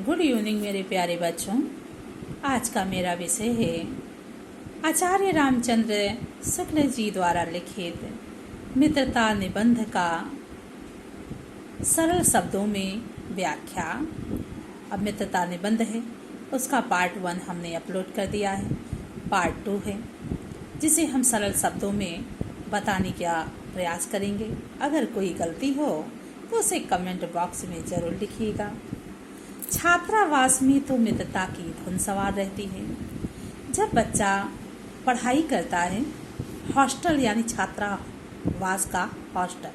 Good evening मेरे प्यारे बच्चों। आज का मेरा विषय है आचार्य रामचंद्र शुक्ल जी द्वारा लिखित मित्रता निबंध का सरल शब्दों में व्याख्या। अब मित्रता निबंध है, उसका पार्ट 1 हमने अपलोड कर दिया है। पार्ट 2 है जिसे हम सरल शब्दों में बताने का प्रयास करेंगे। अगर कोई गलती हो तो उसे कमेंट बॉक्स में ज़रूर लिखिएगा। छात्रावास में तो मित्रता की धुन सवार रहती है। जब बच्चा पढ़ाई करता है, हॉस्टल यानी छात्रावास का हॉस्टल,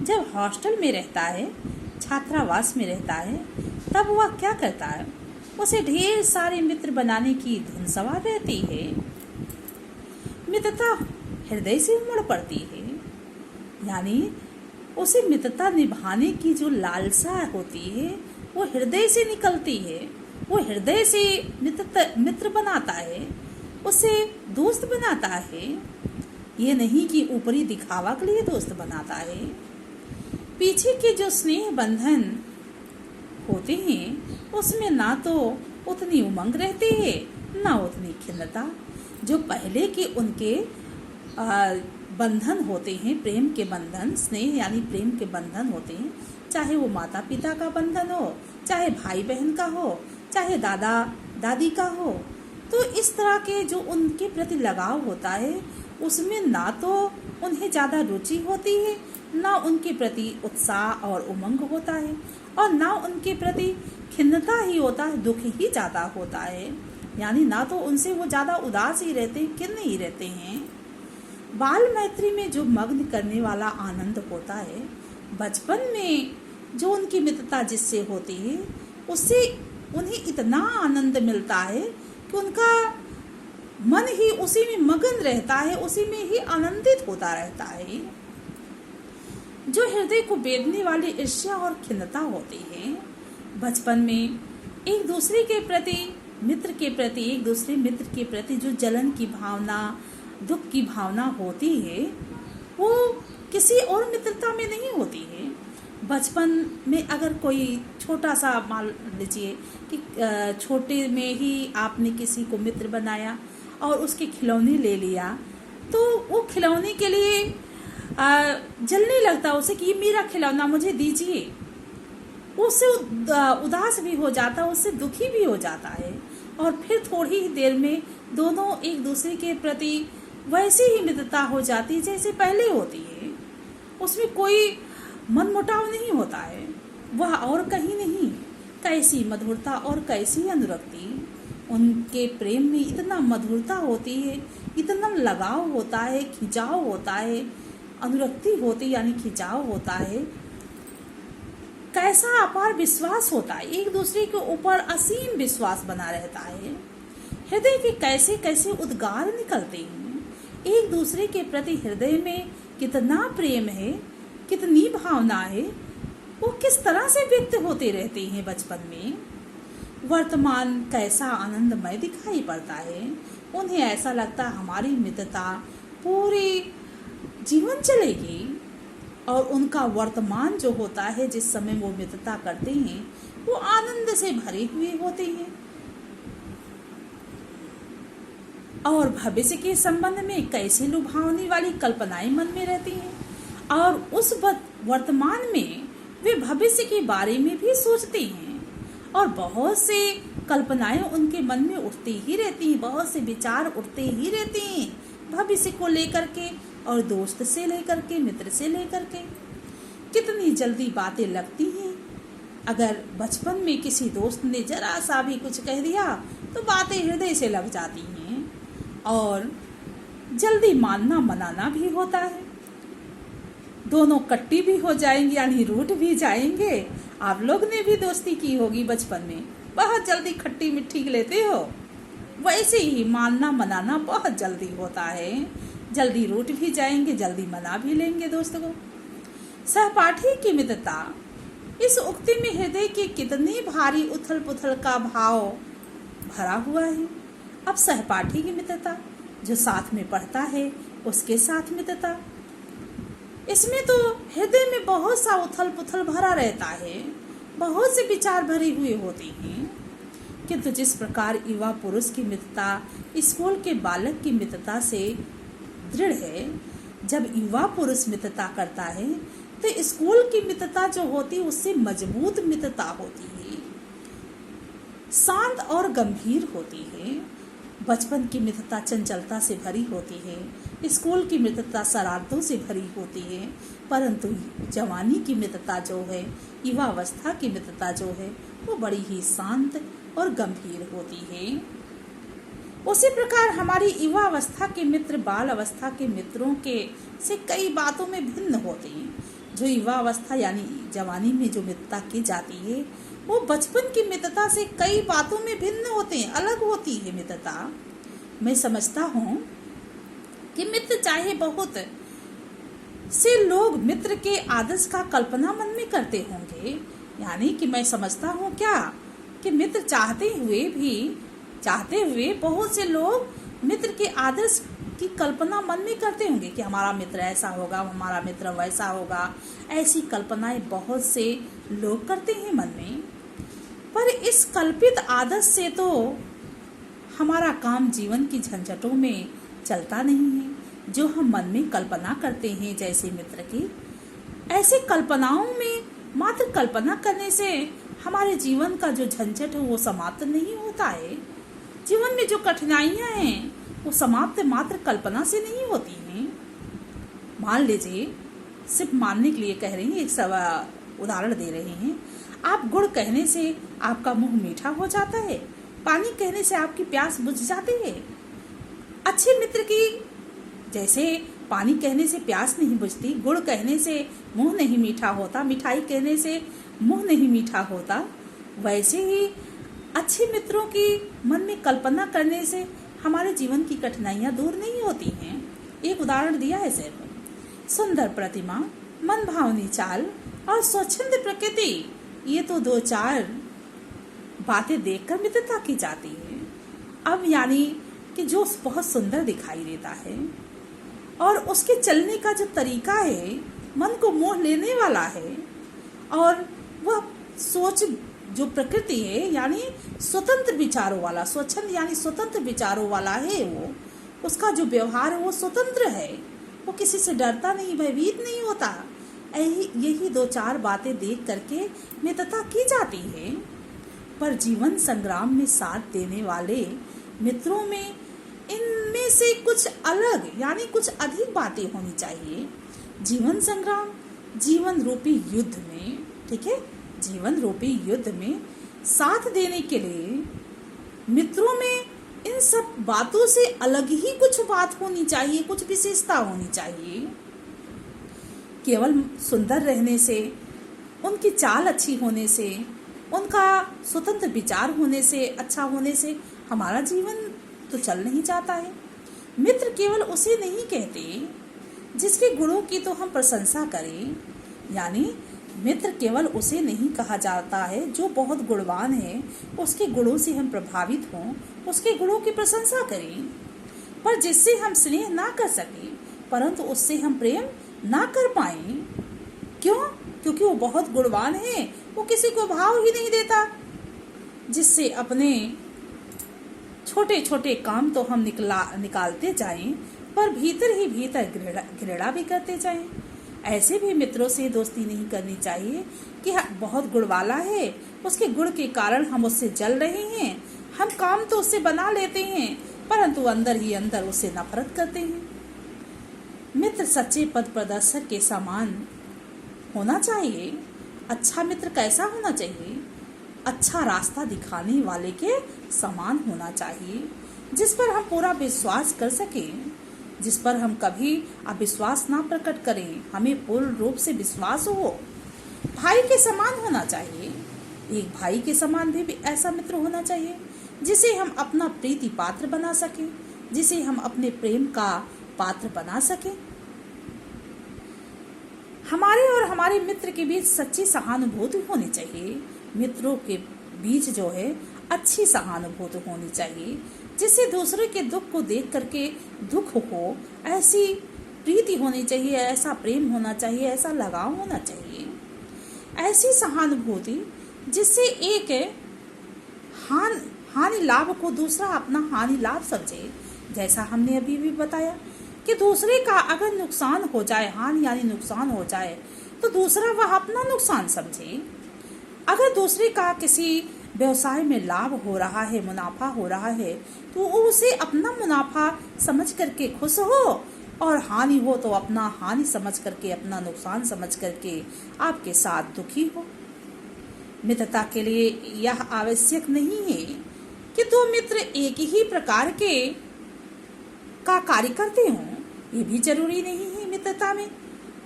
जब हॉस्टल में रहता है, छात्रावास में रहता है, तब वह क्या करता है? उसे ढेर सारे मित्र बनाने की धुन सवार रहती है। मित्रता हृदय से उमड़ पड़ती है, यानी उसे मित्रता निभाने की जो लालसा होती है वो हृदय से निकलती है। वो हृदय से मित्र बनाता है, उसे दोस्त बनाता है। ये नहीं कि ऊपरी दिखावा के लिए दोस्त बनाता है। पीछे के जो स्नेह बंधन होते हैं उसमें ना तो उतनी उमंग रहती है ना उतनी खिन्नता। जो पहले के उनके बंधन होते हैं, प्रेम के बंधन, स्नेह यानी प्रेम के बंधन होते हैं, चाहे वो माता पिता का बंधन हो, चाहे भाई बहन का हो, चाहे दादा दादी का हो, तो इस तरह के जो उनके प्रति लगाव होता है उसमें ना तो उन्हें ज़्यादा रुचि होती है, ना उनके प्रति उत्साह और उमंग होता है, और ना उनके प्रति खिन्नता ही होता है, दुख ही ज़्यादा होता है। यानी ना तो उनसे वो ज़्यादा उदास ही रहते हैं, खिन्न ही रहते हैं। बाल मैत्री में जो मग्न करने वाला आनंद होता है, बचपन में जो उनकी मित्रता जिससे होती है उससे उन्हें इतना आनंद मिलता है कि उनका मन ही उसी में मगन रहता है, उसी में ही आनंदित होता रहता है। जो हृदय को बेदने वाली ईर्ष्या और खिन्नता होती है, बचपन में एक दूसरे के प्रति एक दूसरे मित्र के प्रति जो जलन की भावना, दुख की भावना होती है, वो किसी और मित्रता में नहीं होती है। बचपन में अगर कोई छोटा सा, मान लीजिए कि छोटे में ही आपने किसी को मित्र बनाया और उसके खिलौने ले लिया, तो वो खिलौने के लिए जलने लगता उसे कि ये मेरा खिलौना, मुझे दीजिए। उससे उदास भी हो जाता, उससे दुखी भी हो जाता है, और फिर थोड़ी ही देर में दोनों एक दूसरे के प्रति वैसी ही मित्रता हो जाती जैसे पहले होती है। उसमें कोई मनमुटाव नहीं होता है, वह और कहीं नहीं। कैसी मधुरता और कैसी अनुरक्ति, उनके प्रेम में इतना मधुरता होती है, इतना लगाव होता है, खिंचाव होता है, अनुरक्ति होती यानी खिंचाव होता है। कैसा अपार विश्वास होता है, एक दूसरे के ऊपर असीम विश्वास बना रहता है। हृदय के कैसे कैसे उद्गार निकलते हैं, एक दूसरे के प्रति हृदय में कितना प्रेम है, कितनी भावना है, वो किस तरह से व्यक्त होते रहते हैं बचपन में। वर्तमान कैसा आनंदमय दिखाई पड़ता है, उन्हें ऐसा लगता है हमारी मित्रता पूरे जीवन चलेगी, और उनका वर्तमान जो होता है, जिस समय वो मित्रता करते हैं, वो आनंद से भरे हुए होते हैं। और भविष्य के संबंध में कैसी लुभावनी वाली कल्पनाएं मन में रहती हैं, और उस वर्तमान में वे भविष्य के बारे में भी सोचते हैं, और बहुत से कल्पनाएं उनके मन में उठती ही रहती हैं, बहुत से विचार उठते ही रहते हैं भविष्य को लेकर के, और दोस्त से लेकर के, मित्र से लेकर के। कितनी जल्दी बातें लगती हैं। अगर बचपन में किसी दोस्त ने जरा सा भी कुछ कह दिया तो बातें हृदय से लग जाती हैं, और जल्दी मानना मनाना भी होता है। दोनों कट्टी भी हो जाएंगे, यानी रूठ भी जाएंगे। आप लोग ने भी दोस्ती की होगी बचपन में, बहुत जल्दी खट्टी मिट्टी लेते हो, वैसे ही मानना मनाना बहुत जल्दी होता है। जल्दी रूठ भी जाएंगे, जल्दी मना भी लेंगे दोस्त को। सहपाठी की मित्रता, इस उक्ति में हृदय के कितने भारी उथल पुथल का भाव भरा हुआ है। अब सहपाठी की मित्रता, जो साथ में पढ़ता है उसके साथ मित्रता, इसमें तो हृदय में बहुत सा उथल पुथल भरा रहता है, बहुत से विचार भरे हुए होते हैं, किंतु जिस प्रकार युवा पुरुष की मित्रता स्कूल के बालक की मित्रता से दृढ़ है, जब युवा पुरुष मित्रता करता है तो स्कूल की मित्रता जो होती है उससे मजबूत मित्रता होती है, शांत और गंभीर होती है। बचपन की मित्रता चंचलता से भरी होती है, स्कूल की मित्रता शरारतों से भरी होती है, परंतु जवानी की मित्रता जो है, युवावस्था की मित्रता जो है, वो बड़ी ही शांत और गंभीर होती है। उसी प्रकार हमारी युवावस्था के मित्र बाल अवस्था के मित्रों के से कई बातों में भिन्न होते हैं। जो युवावस्था यानी जवानी में जो मित्रता की जाती है वो बचपन की मित्रता से कई बातों में भिन्न होते हैं, अलग होती है मित्रता। मैं समझता हूँ कि मित्र चाहे बहुत से लोग मित्र के आदर्श का कल्पना मन में करते होंगे, यानी कि मैं समझता हूँ क्या कि मित्र चाहते हुए बहुत से लोग मित्र के आदर्श की कल्पना मन में करते होंगे कि हमारा मित्र ऐसा होगा, हमारा मित्र वैसा होगा। ऐसी कल्पनाएं बहुत से लोग करते हैं मन में, पर इस कल्पित आदर्श से तो हमारा काम जीवन की झंझटों में चलता नहीं है। जो हम मन में कल्पना करते हैं जैसे मित्र की, ऐसे कल्पनाओं में मात्र कल्पना करने से हमारे जीवन का जो झंझट है वो समाप्त नहीं होता है। जीवन में जो कठिनाइयां हैं वो समाप्त मात्र कल्पना से नहीं होती हैं। मान लीजिए, सिर्फ मानने के लिए कह रहे हैं, एक उदाहरण दे रहे हैं। आप गुड़ कहने से आपका मुंह मीठा हो जाता है, पानी कहने से आपकी प्यास बुझ जाती है। अच्छे मित्र की जैसे पानी कहने से प्यास नहीं बुझती, गुड़ कहने से मुंह नहीं मीठा होता, मिठाई कहने से मुंह नहीं मीठा होता, वैसे ही अच्छे मित्रों की मन में कल्पना करने से हमारे जीवन की कठिनाइयां दूर नहीं होती हैं। एक उदाहरण दिया है सिर्फ। सुंदर प्रतिमा, मन भावनी चाल और स्वच्छंद प्रकृति, ये तो 2-4 बातें देखकर मित्रता की जाती है। अब यानी कि जो बहुत सुंदर दिखाई देता है और उसके चलने का जो तरीका है मन को मोह लेने वाला है, और वह सोच जो प्रकृति है यानी स्वतंत्र विचारों वाला, स्वच्छंद यानी स्वतंत्र विचारों वाला है, वो उसका जो व्यवहार है वो स्वतंत्र है, वो किसी से डरता नहीं, भयभीत नहीं होता। यही 2-4 बातें देख करके मित्रता की जाती है। पर जीवन संग्राम में साथ देने वाले मित्रों में इनमें से कुछ अलग यानी कुछ अधिक बातें होनी चाहिए। जीवन संग्राम, जीवन रूपी युद्ध में, ठीक है, जीवन रूपी युद्ध में साथ देने के लिए मित्रों में इन सब बातों से अलग ही कुछ बात होनी चाहिए, कुछ विशेषता होनी चाहिए। केवल सुंदर रहने से, उनकी चाल अच्छी होने से, उनका स्वतंत्र विचार होने से, अच्छा होने से हमारा जीवन तो चल नहीं जाता है। मित्र केवल उसे नहीं कहते जिसके गुणों की तो हम प्रशंसा करें, यानी मित्र केवल उसे नहीं कहा जाता है जो बहुत गुणवान है, उसके गुणों से हम प्रभावित हों, उसके गुणों की प्रशंसा करें। पर जिससे हम स्नेह ना कर सके, परंतु उससे हम प्रेम ना कर पाए, क्यों? क्योंकि वो बहुत गुणवान है, वो किसी को भाव ही नहीं देता। जिससे अपने छोटे छोटे काम तो हम निकालते जाएं, पर भीतर ही भीतर घृणा भी करते जाएं। ऐसे भी मित्रों से दोस्ती नहीं करनी चाहिए कि बहुत गुण वाला है, उसके गुण के कारण हम उससे जल रहे हैं, हम काम तो उससे बना लेते हैं, परंतु अंदर ही अंदर उससे नफरत करते हैं। मित्र सच्चे पथ प्रदर्शक के समान होना चाहिए। अच्छा मित्र कैसा होना चाहिए? अच्छा रास्ता दिखाने वाले के समान होना चाहिए, जिस पर हम पूरा विश्वास कर सकें, जिस पर हम कभी अविश्वास ना प्रकट करें, हमें पूर्ण रूप से विश्वास हो। भाई के समान होना चाहिए, एक भाई के समान भी ऐसा मित्र होना चाहिए जिसे हम अपना प्रीति पात्र बना सकें, जिसे हम अपने प्रेम का पात्र बना सकें। हमारे और हमारे मित्र के बीच सच्ची सहानुभूति होनी चाहिए। मित्रों के बीच जो है अच्छी सहानुभूति होनी चाहिए, जिससे दूसरे के दुख को देख करके दुख हो, ऐसी प्रीति होनी चाहिए, ऐसा प्रेम होना चाहिए, ऐसा लगाव होना चाहिए। ऐसी सहानुभूति जिससे एक हानि लाभ को दूसरा अपना हानि लाभ समझे। जैसा हमने अभी भी बताया कि दूसरे का अगर नुकसान हो जाए, हानि यानी नुकसान हो जाए, तो दूसरा वह अपना नुकसान समझे। अगर दूसरे का किसी व्यवसाय में लाभ हो रहा है, मुनाफा हो रहा है, तो उसे अपना मुनाफा समझ करके खुश हो, और हानि हो तो अपना हानि समझ करके, अपना नुकसान समझ करके आपके साथ दुखी हो। मित्रता के लिए यह आवश्यक नहीं है कि दो मित्र एक ही प्रकार के का कार्य करते हों। ये भी जरूरी नहीं है मित्रता में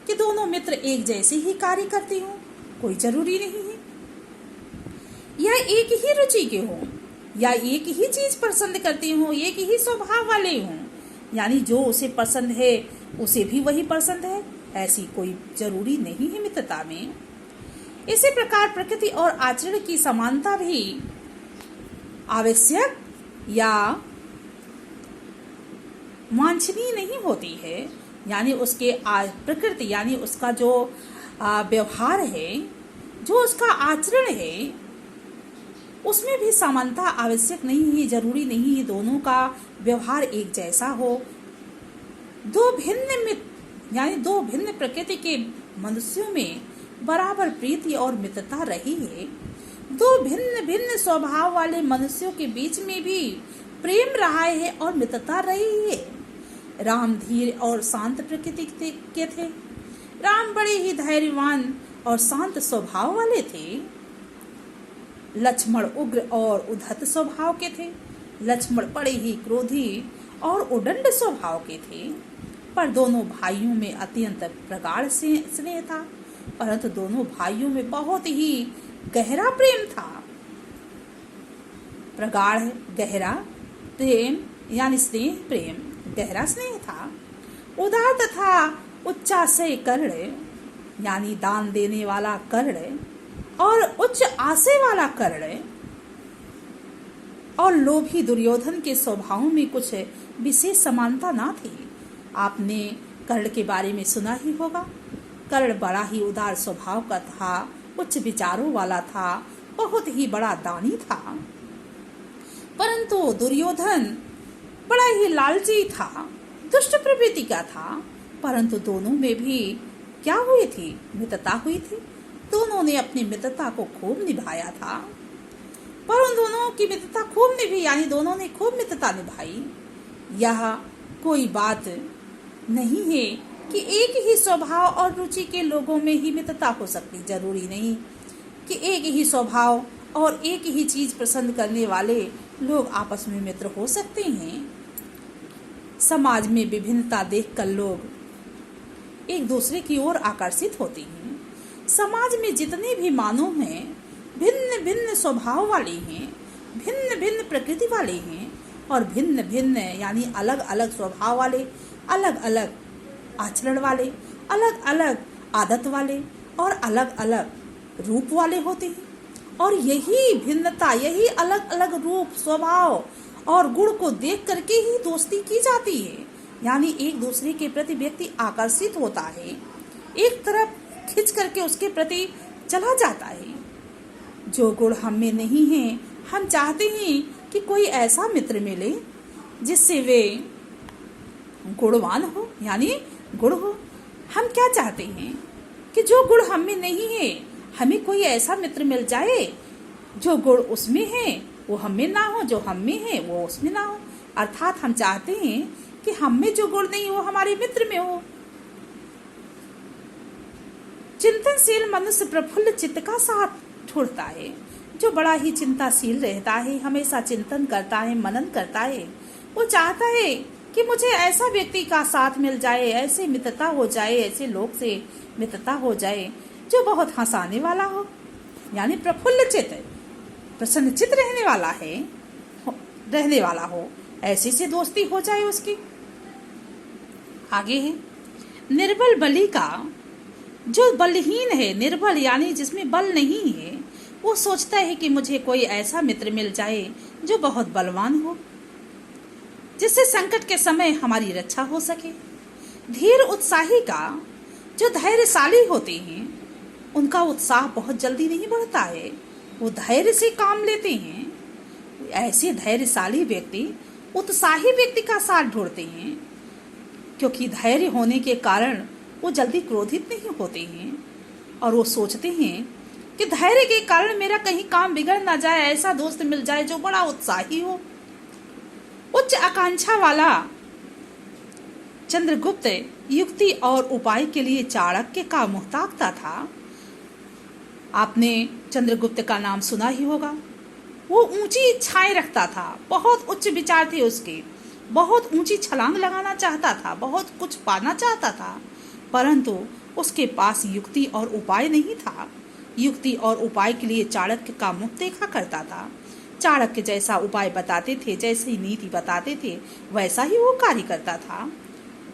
कि दोनों मित्र एक जैसे ही कार्य करते हों, कोई जरूरी नहीं है। या एक ही रुचि के हों, या एक ही चीज पसंद करते हों, एक ही स्वभाव वाले हों, यानी जो उसे पसंद है उसे भी वही पसंद है, ऐसी कोई जरूरी नहीं है मित्रता में। इसी प्रकार प्रकृति और आचरण की समानता भी आवश्यक या वांछनीय नहीं होती है। यानी उसके प्रकृति यानी उसका जो व्यवहार है, जो उसका आचरण है, उसमें भी समानता आवश्यक नहीं है, जरूरी नहीं है दोनों का व्यवहार एक जैसा हो। दो भिन्न प्रकृति के मनुष्यों में बराबर प्रीति और मित्रता रही है। दो भिन्न भिन्न स्वभाव वाले मनुष्यों के बीच में भी प्रेम रहा है और मित्रता रही है। राम धीर और शांत प्रकृति के थे। राम बड़े ही धैर्यवान और शांत स्वभाव वाले थे। लक्ष्मण उग्र और उद्धत स्वभाव के थे। लक्ष्मण बड़े ही क्रोधी और उदंड स्वभाव के थे। पर दोनों भाइयों में अत्यंत प्रगाढ़ स्नेह था, परंतु दोनों भाइयों में बहुत ही गहरा प्रेम था। प्रगाढ़ गहरा प्रेम यानी स्नेह, प्रेम गहरा स्नेह था। उदार तथा उच्चाशय कर्ण यानी दान देने वाला कर्ण और उच्च आशय वाला कर्ण और लोभी दुर्योधन के स्वभाव में कुछ विशेष समानता ना थी। आपने कर्ण के बारे में सुना ही होगा। कर्ण बड़ा ही उदार स्वभाव का था, उच्च विचारों वाला था, बहुत ही बड़ा दानी था। परंतु दुर्योधन बड़ा ही लालची था, दुष्ट प्रवृत्ति का था। परंतु दोनों में भी क्या हुई थी? मित्रता हुई थी। दोनों ने अपनी मित्रता को खूब निभाया था। पर उन दोनों की मित्रता खूब निभाई, यानी दोनों ने खूब मित्रता निभाई। यह कोई बात नहीं है कि एक ही स्वभाव और रुचि के लोगों में ही मित्रता हो सकती। जरूरी नहीं कि एक ही स्वभाव और एक ही चीज पसंद करने वाले लोग आपस में मित्र हो सकते हैं। समाज में विभिन्नता देखकर लोग एक दूसरे की ओर आकर्षित होते हैं। समाज में जितने भी मानव हैं, भिन्न भिन्न स्वभाव वाले हैं, भिन्न भिन्न प्रकृति वाले हैं और भिन्न भिन्न यानी अलग अलग स्वभाव वाले, अलग अलग आचरण वाले, अलग अलग आदत वाले और अलग अलग रूप वाले होते हैं। और यही भिन्नता, यही अलग अलग रूप, स्वभाव और गुण को देख करके ही दोस्ती की जाती है। यानी एक दूसरे के प्रति व्यक्ति आकर्षित होता है, एक तरफ खिंच करके उसके प्रति चला जाता है। जो गुण हम में नहीं है, हम चाहते हैं कि कोई ऐसा मित्र मिले जिससे वे गुणवान हो, यानी गुण हो। हम क्या चाहते हैं कि जो गुण हम में नहीं है, हमें कोई ऐसा मित्र मिल जाए जो गुण उसमें है वो हम में ना हो, जो हम में है वो उसमें ना हो। अर्थात हम चाहते हैं कि हम में जो गुण नहीं वो हमारे मित्र में हो। चिंतनशील मनुष्य प्रफुल्ल चित्त का साथ छोड़ता है। जो बड़ा ही चिंताशील रहता है, हमेशा चिंतन करता है, मनन करता है, वो चाहता है कि मुझे ऐसा व्यक्ति का साथ मिल जाए, ऐसे मित्रता हो जाए, ऐसे लोग से मित्रता हो जाए जो बहुत हंसाने वाला हो, यानी प्रफुल्ल चित्त, प्रसन्नचित्त रहने वाला हो, ऐसे से दोस्ती हो जाए उसकी। आगे है निर्बल बली का। जो बलहीन है, निर्बल यानी जिसमें बल नहीं है, वो सोचता है कि मुझे कोई ऐसा मित्र मिल जाए जो बहुत बलवान हो, जिससे संकट के समय हमारी रक्षा हो सके। धीर उत्साही का। जो धैर्यशाली होते हैं उनका उत्साह बहुत जल्दी नहीं बढ़ता है, वो धैर्य से काम लेते हैं। ऐसे धैर्यशाली व्यक्ति उत्साही व्यक्ति का साथ ढूंढते हैं, क्योंकि धैर्य होने के कारण वो जल्दी क्रोधित नहीं होते हैं और वो सोचते हैं कि धैर्य के कारण मेरा कहीं काम बिगड़ ना जाए, ऐसा दोस्त मिल जाए जो बड़ा उत्साही हो। उच्च आकांक्षा वाला चंद्रगुप्त युक्ति और उपाय के लिए चाणक्य का मुहताज था। आपने चंद्रगुप्त का नाम सुना ही होगा। वो ऊंची इच्छाएं रखता था, बहुत उच्च विचार थे उसके, बहुत ऊंची छलांग लगाना चाहता था, बहुत कुछ पाना चाहता था, परंतु उसके पास युक्ति और उपाय नहीं था। युक्ति और उपाय के लिए चाणक्य का मुख देखा करता था। चाणक्य जैसा उपाय बताते थे, जैसी नीति बताते थे, वैसा ही वो कार्य करता था।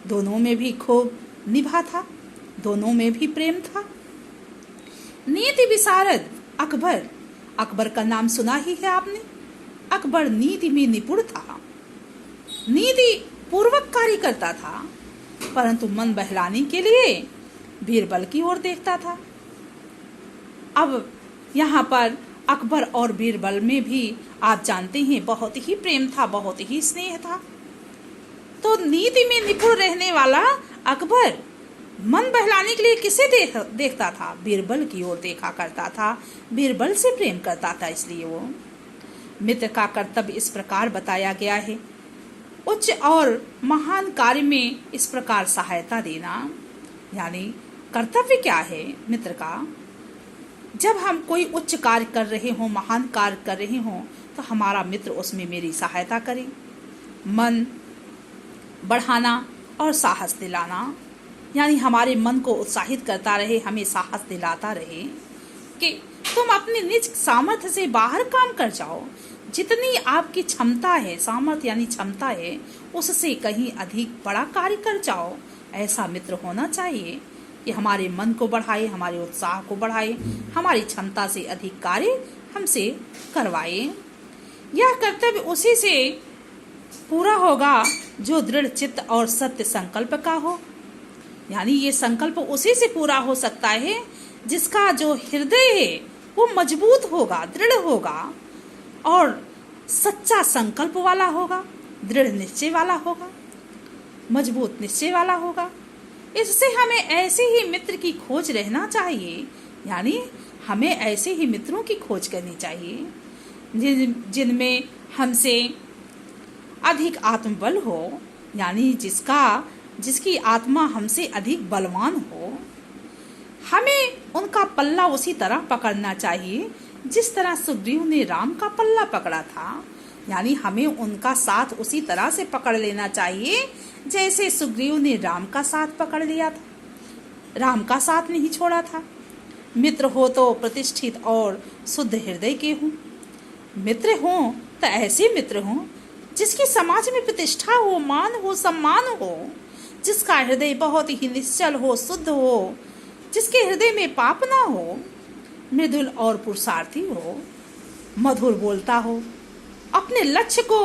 दोनों में भी खूब निभा था, दोनों में भी प्रेम था। नीति विशारद अकबर, अकबर का नाम सुना ही है आपने। अकबर नीति में निपुण था, नीति पूर्वक कार्य करता था, परंतु मन बहलाने के लिए बीरबल की ओर देखता था। अब यहाँ पर अकबर और बीरबल में भी आप जानते हैं बहुत ही प्रेम था, बहुत ही स्नेह था। तो नीति में निपुण रहने वाला अकबर मन बहलाने के लिए किसे देखता था? बीरबल की ओर देखा करता था, बीरबल से प्रेम करता था। इसलिए वो मित्र का कर्तव्य इस प्रकार बताया गया है। उच्च और महान कार्य में इस प्रकार सहायता देना, यानी कर्तव्य क्या है मित्र का? जब हम कोई उच्च कार्य कर रहे हों, महान कार्य कर रहे हों, तो हमारा मित्र उसमें मेरी सहायता करे। मन बढ़ाना और साहस दिलाना, यानी हमारे मन को उत्साहित करता रहे, हमें साहस दिलाता रहे कि तुम अपने निज सामर्थ्य से बाहर काम कर जाओ। जितनी आपकी क्षमता है, सामर्थ्य यानी क्षमता है, उससे कहीं अधिक बड़ा कार्य कर जाओ। ऐसा मित्र होना चाहिए कि हमारे मन को बढ़ाए, हमारे उत्साह को बढ़ाए, हमारी क्षमता से अधिक कार्य हमसे करवाए। यह कर्तव्य उसी से पूरा होगा जो दृढ़ चित्त और सत्य संकल्प का हो। यानी ये संकल्प उसी से पूरा हो सकता है जिसका जो हृदय है वो मजबूत होगा, दृढ़ होगा और सच्चा संकल्प वाला होगा, दृढ़ निश्चय वाला होगा, मजबूत निश्चय वाला होगा। इससे हमें ऐसे ही मित्र की खोज रहना चाहिए, यानी हमें ऐसे ही मित्रों की खोज करनी चाहिए जिनमें हमसे अधिक आत्मबल हो, यानी जिसकी आत्मा हमसे अधिक बलवान हो। हमें उनका पल्ला उसी तरह पकड़ना चाहिए जिस तरह सुग्रीव ने राम का पल्ला पकड़ा था, यानी हमें उनका साथ उसी तरह से पकड़ लेना चाहिए जैसे सुग्रीव ने राम का साथ पकड़ लिया था, राम का साथ नहीं छोड़ा था। मित्र हो तो प्रतिष्ठित और शुद्ध हृदय के हों। मित्र हों तो ऐसे मित्र हों जिसकी समाज में प्रतिष्ठा हो, मान हो, सम्मान हो, जिसका हृदय बहुत ही निश्चल हो, शुद्ध हो, जिसके हृदय में पाप ना हो, मृदुल और पुरुषार्थी हो, मधुर बोलता हो, अपने लक्ष्य को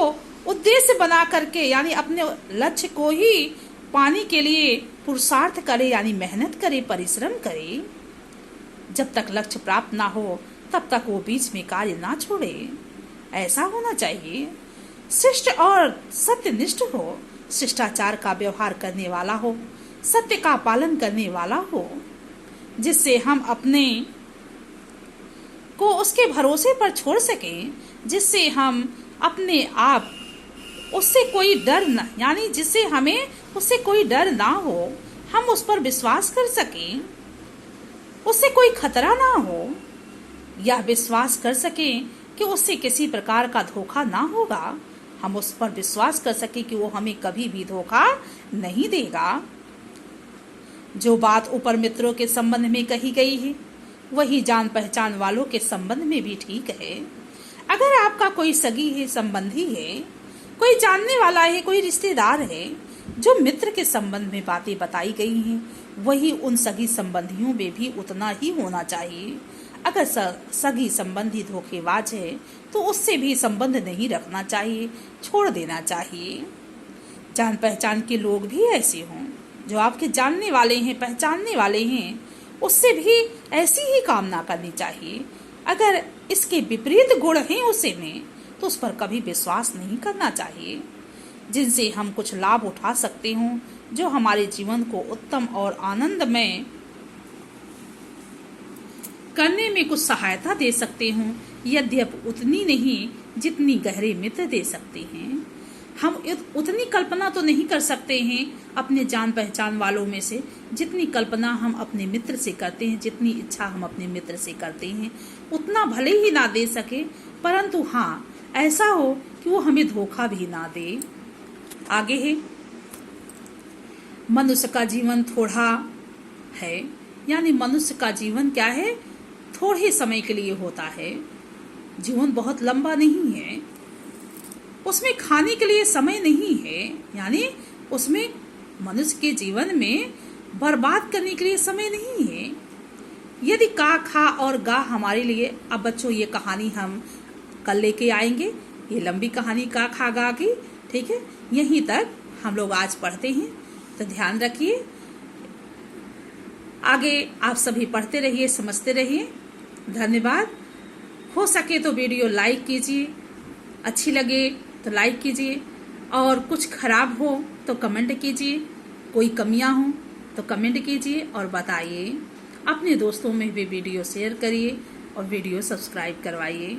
उद्देश्य बना करके, यानी अपने लक्ष्य को ही पाने के लिए पुरुषार्थ करे, यानी मेहनत करे, परिश्रम करे। जब तक लक्ष्य प्राप्त ना हो तब तक वो बीच में कार्य ना छोड़े। ऐसा होना चाहिए। शिष्ट और सत्यनिष्ठ हो, शिष्टाचार का व्यवहार करने वाला हो, सत्य का पालन करने वाला हो, जिससे हम अपने को उसके भरोसे पर छोड़ सकें, जिससे हम अपने आप उससे कोई डर न, यानी जिससे हमें उससे कोई डर ना हो, हम उस पर विश्वास कर सकें, उससे कोई खतरा ना हो, यह विश्वास कर सकें कि उससे किसी प्रकार का धोखा ना होगा। हम उस पर विश्वास कर सके कि वो हमें कभी भी धोखा नहीं देगा। जो बात ऊपर मित्रों के संबंध में कही गई है वही जान पहचान वालों के संबंध में भी ठीक है। अगर आपका कोई सगी है, संबंधी है, कोई जानने वाला है, कोई रिश्तेदार है, जो मित्र के संबंध में बातें बताई गई हैं वही उन सगी संबंधियों में भी उतना ही होना चाहिए। अगर सगी संबंधी धोखेबाज है तो उससे भी संबंध नहीं रखना चाहिए, छोड़ देना चाहिए। जान पहचान के लोग भी ऐसे हों, जो आपके जानने वाले हैं, पहचानने वाले हैं, उससे भी ऐसी ही कामना करनी चाहिए। अगर इसके विपरीत गुण हैं उसे में, तो उस पर कभी विश्वास नहीं करना चाहिए। जिनसे हम कुछ लाभ उठा सकते हों, जो हमारे जीवन को उत्तम और आनंदमय करने में कुछ सहायता दे सकते हों, यद्यपि उतनी नहीं जितनी गहरे मित्र दे सकते हैं। हम उतनी कल्पना तो नहीं कर सकते हैं अपने जान पहचान वालों में से, जितनी कल्पना हम अपने मित्र से करते हैं, जितनी इच्छा हम अपने मित्र से करते हैं। उतना भले ही ना दे सके, परंतु हाँ ऐसा हो कि वो हमें धोखा भी ना दे। आगे है, मनुष्य का जीवन थोड़ा है, यानी मनुष्य का जीवन क्या है, थोड़े समय के लिए होता है। जीवन बहुत लंबा नहीं है, उसमें खाने के लिए समय नहीं है, यानी उसमें मनुष्य के जीवन में बर्बाद करने के लिए समय नहीं है। यदि का खा और गा हमारे लिए, अब बच्चों ये कहानी हम कल लेके आएंगे, ये लंबी कहानी का खा गा की, ठीक है, यहीं तक हम लोग आज पढ़ते हैं, तो ध्यान रखिए। आगे आप सभी पढ़ते रहिए, समझते रहिए। धन्यवाद। हो सके तो वीडियो लाइक कीजिए, अच्छी लगे तो लाइक कीजिए, और कुछ खराब हो तो कमेंट कीजिए, कोई कमियां हो तो कमेंट कीजिए और बताइए। अपने दोस्तों में भी वीडियो शेयर करिए और वीडियो सब्सक्राइब करवाइए।